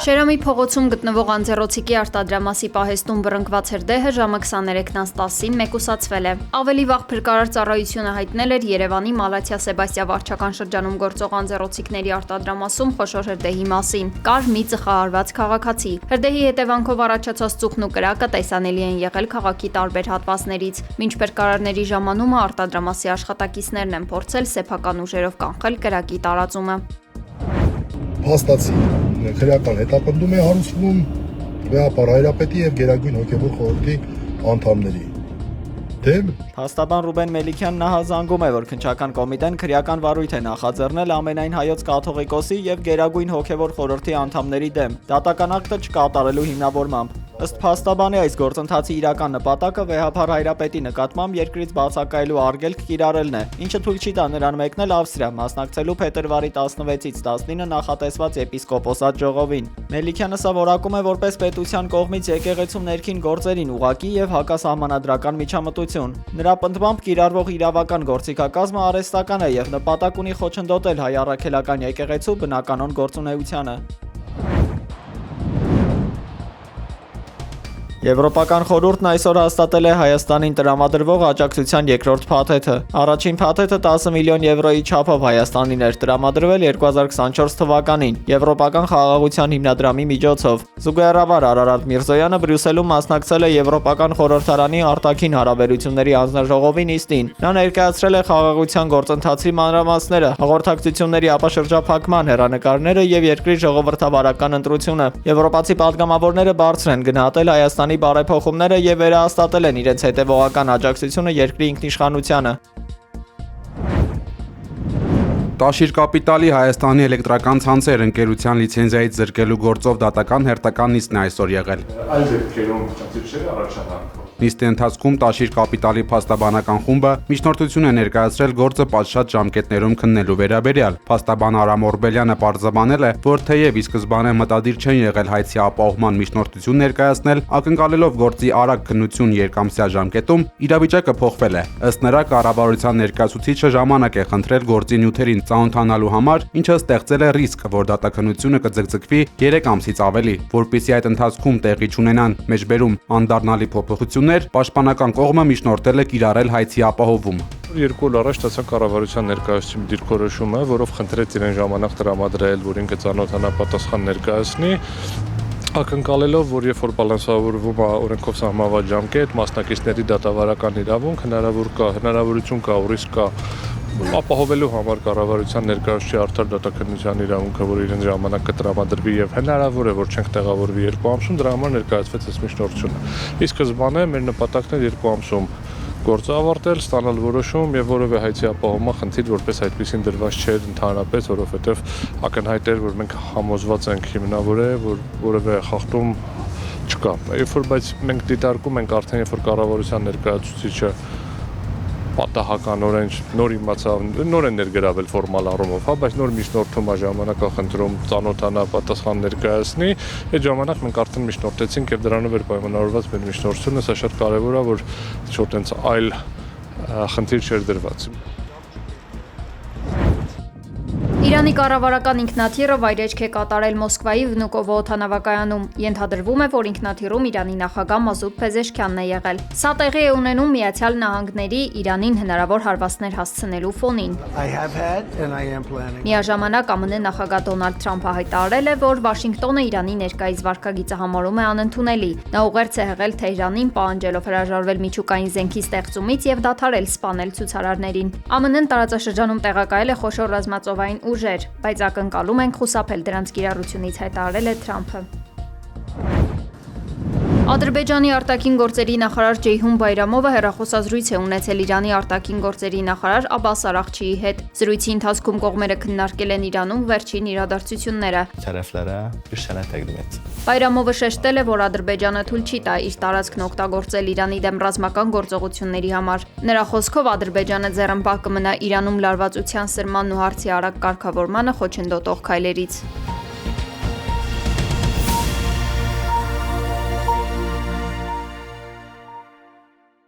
Շերամի փողոցում գտնվող անձեռոցիկի արտադրամասի պահեստում բռնկված հրդեհը ժամը 23:10-ին մեկուսացվել է։ Ավելի վաղ փրկարար ծառայությունը հայտնել էր Երևանի Մալաթիա-Սեբաստիա վարչական շրջանում գործող անձեռոցիկների արտադրամասում խոշոր հրդեհի մասին։ Կար մի ծխահարված քաղաքացի։ Հրդեհի հետևանքով առաջացած ծուխն ու կրակը տեսանելի են եղել քաղաքի տարբեր հատվածներից։ Մինչ փրկարարների ժամանումը արտադրամասի աշխատակիցներն են փորձել սեփական ուժերով կանխել կրակի տարածումը։ Փաստացի քրեական հետապնդում է հարուցվում վեհապար Հայրապետի եւ Գերագույն հոգեվոր խորհրդի անդամների դեմ։ Փաստաբան Ռուբեն Մելիքյանն նահանգում է, որ քննչական կոմիտեն քրեական վարույթ է նախաձեռնել ամենայն հայոց կաթողիկոսի եւ Գերագույն հոգեվոր խորհրդի անդամների դեմ դատական ակտը չկատարելու հիմնավորմամբ։ Ըստ փաստաբանի այս գործընթացի իրական նպատակը վեհապար Հայրապետի նկատմամբ երկրից բացակայելու արգելք կիրառելն է, ինչը թույլ չի տա նրան մեկնել Ավստրիա, մասնակցելու փետրվարի 16-ից 19 նախատեսված եպիսկոպոսատ ժողովին։ Մելիքյանը սա որակում է որպես պետության կողմից եկեղեցու ներքին գործերին ուղղակի եւ հակասահմանադրական միջամտություն։ Նրա պնդմամբ կիրառվող իրավական գործիքակազմը արհեստական է եւ նպատակ ունի խոչընդոտել հայ առաքելական եկեղեցու բնականոն գործունեությանը։ Եվրոպական խորհուրդն այսօր հաստատել է Հայաստանին տրամադրվող աջակցության երկրորդ փաթեթը։ Առաջին փաթեթը 10 միլիոն եվրոյի չափով Հայաստանին էր տրամադրվել 2024 թվականին Եվրոպական խաղաղության հիմնադրամի միջոցով։ Զուգահեռաբար Արարատ Միրզոյանը Բրյուսելում մասնակցել է Եվրոպական խորհրդարանի արտաքին հարաբերությունների հանձնաժողովի նիստին։ Նա ներկայացրել է խաղաղության գործընթացի մանրամասները, հաղորդակցությունների ապաշրջափակման հեռանկարները եւ երկրի ժողովրդավարական ընտրությունը։ Եվրոպացի падգամավորները բարձր են գնահատել Հայաստանի բարեփոխումները եւ վերահաստատել են իրենց հետևողական աջակցությունը երկրի ինքնիշխանությանը։ Տաշիր կապիտալի Հայաստանի էլեկտրական ցանցեր ընկերության լիցենզիայից զրկելու գործով դատական հերթական նիստն է այսօր եղել։ Այլ դեպքերում ծրագրեր առաջանալու Նիստի ընթացքում Տաշիր կապիտալի փաստաբանական խումբը միջնորդություն է ներկայացրել գործը պատշաճ ժամկետներում քննելու վերաբերյալ։ Փաստաբան Արամ Օրբելյանը պարզաբանել է, որ թեև ի սկզբանե մտադիր չեն եղել հայցի ապահովման միջնորդություն ներկայացնել, ակնկալելով գործի արագ քննություն երկամսյա ժամկետում, իրավիճակը փոխվել է։ Ըստ նրա, կառավարության ներկայացուցիչը ժամանակ է խնդրել գործի նյութերին ծանոթանալու համար, ինչը ստեղծել է ռիսկ, որ դատաքննությունը կձգձգվի 3 ամսից ավելի, որպեսզի այդ ընթացքում տեղի չունենան մեջբերում անդառնալի փոփոխություններ, պաշտպանական կողմը միջնորդել է կիրառել հայցի ապահովում։ 2 օր առաջ ստացա կառավարության ներկայացուցիչ դիրքորոշումը, որով խնդրեց իրեն ժամանակ տրամադրել, որ ինքը ծանոթանա պատասխան ներկայացնի, ակնկալելով, որ երբ որ բալանսավորվում է օրենքով սահմանված ժամկետ, մասնակիցների դատավարական իրավունք, հնարավորություն կա, ռիսկ կա ապահովելու համար կառավարության ներկայացուցիչի արդար դատաքննության իրավունքը, որ իրեն ժամանակ կտրամադրվի եւ հնարավոր է, որ չենք տեղավորվի 2 ամսում, դրա համար ներկայացվեց այս միջնորդությունը։ Ի սկզբանե մեր նպատակն էր 2 ամսում գործը ավարտել, ստանալ որոշում եւ որևէ հայցի ապահովման խնդիր որպես այդպեսին դրված չէր ընդհանրապես, որովհետեւ ակնհայտ էր, որ մենք համոզված ենք հիմնավոր է, որ որևէ խախտում չկա։ Երբ որ բայց մենք դիտարկում ենք արդեն երբ որ կառավարության ներկայացուցիչը պատահականորեն նոր իմացավ, նոր են ներգրավել ֆորմալ առումով, հա, բայց նոր միջնորդում է ժամանակախնդրում ծանոթանա պատասխան ներկայացնի, այդ ժամանակ մենք արդեն միջնորդեցինք եւ դրանով էր պայմանավորված մեր միջնորդությունը, սա շատ կարեւոր է, որ ոչ տենց այլ խնդիր չէր դրված։ Իրանի կառավարական ինքնաթիռը վայրեջք է կատարել Մոսկվայի Վնուկովո օդանավակայանում։ Ենթադրվում է, որ ինքնաթիռում Իրանի նախագահ Մազուդ Փեզեշքյանն է եղել։ Սա տեղի է ունենում Միացյալ Նահանգների Իրանին հնարավոր հարվածներ հասցնելու ֆոնին։ Միաժամանակ ԱՄՆ նախագահ Դոնալդ Թրամփը հայտարարել է, որ Վաշինգտոնը Իրանի ներկայիս վարքագիծը համարում է անընդունելի։ Նա ուղերձ է հղել Թեհրանին, պահանջելով հրաժարվել միջուկային զենքի ստեղծումից եւ դադարել սպանել ցուցարարներին։ ԱՄՆ-ն տարածաշրջանում տեղակայել է խոշոր ռազմածովային ուժեր, բայց ակնկալում ենք խուսափել դրանց կիրառությունից, հայտարարել է Թրամփը։ Ադրբեջանի արտաքին գործերի նախարար Ջեյհուն Բայրամովը հեռախոսազրույց է ունեցել Իրանի արտաքին գործերի նախարար Աբբաս Արաղչիի հետ։ Զրույցի ընթացքում կողմերը քննարկել են Իրանում վերջին իրադարձությունները։ Բայրամովը շեշտել է, որ Ադրբեջանը թույլ չի տա իր տարածքն օգտագործել Իրանի դեմ ռազմական գործողությունների համար։ Նրա խոսքով Ադրբեջանը ձեռնպահ կմնա Իրանում լարվածության սրմանն ու հարցի արագ կարգավորմանը խոչընդոտող քայլերից։